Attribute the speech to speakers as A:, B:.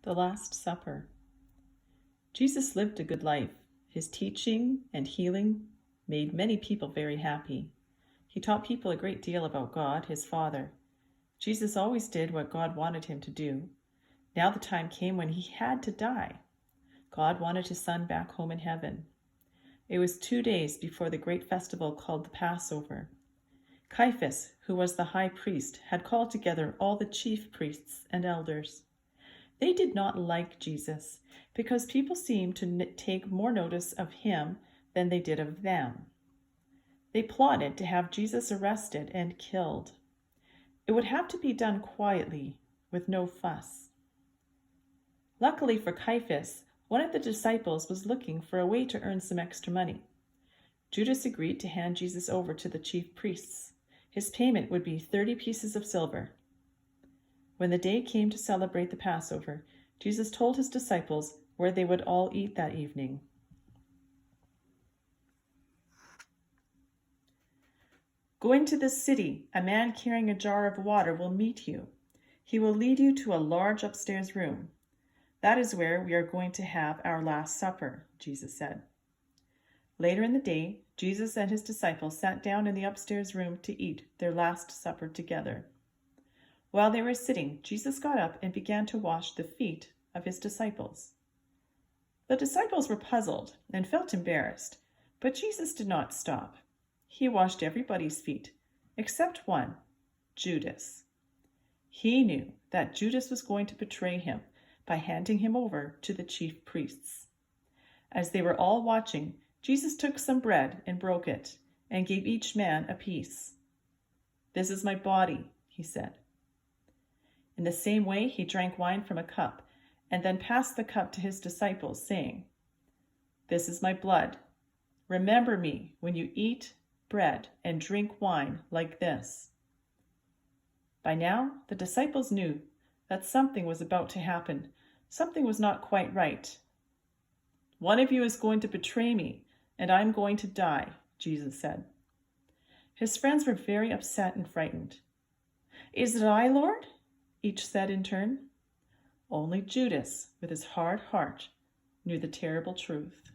A: The Last Supper. Jesus lived a good life. His teaching and healing made many people very happy. He taught people a great deal about God, his Father. Jesus always did what God wanted him to do. Now the time came when he had to die. God wanted his son back home in heaven. It was 2 days before the great festival called the Passover. Caiaphas, who was the high priest, had called together all the chief priests and elders. They did not like Jesus because people seemed to take more notice of him than they did of them. They plotted to have Jesus arrested and killed. It would have to be done quietly, with no fuss. Luckily for Caiaphas, one of the disciples was looking for a way to earn some extra money. Judas agreed to hand Jesus over to the chief priests. His payment would be 30 pieces of silver. When the day came to celebrate the Passover, Jesus told his disciples where they would all eat that evening. Go into the city. A man carrying a jar of water will meet you. He will lead you to a large upstairs room. That is where we are going to have our Last Supper, Jesus said. Later in the day, Jesus and his disciples sat down in the upstairs room to eat their Last Supper together. While they were sitting, Jesus got up and began to wash the feet of his disciples. The disciples were puzzled and felt embarrassed, but Jesus did not stop. He washed everybody's feet, except one, Judas. He knew that Judas was going to betray him by handing him over to the chief priests. As they were all watching, Jesus took some bread and broke it and gave each man a piece. "This is my body," he said. In the same way, he drank wine from a cup and then passed the cup to his disciples, saying, "This is my blood. Remember me when you eat bread and drink wine like this." By now, the disciples knew that something was about to happen. Something was not quite right. "One of you is going to betray me, and I'm going to die," Jesus said. His friends were very upset and frightened. "Is it I, Lord?" each said in turn. Only Judas, with his hard heart, knew the terrible truth.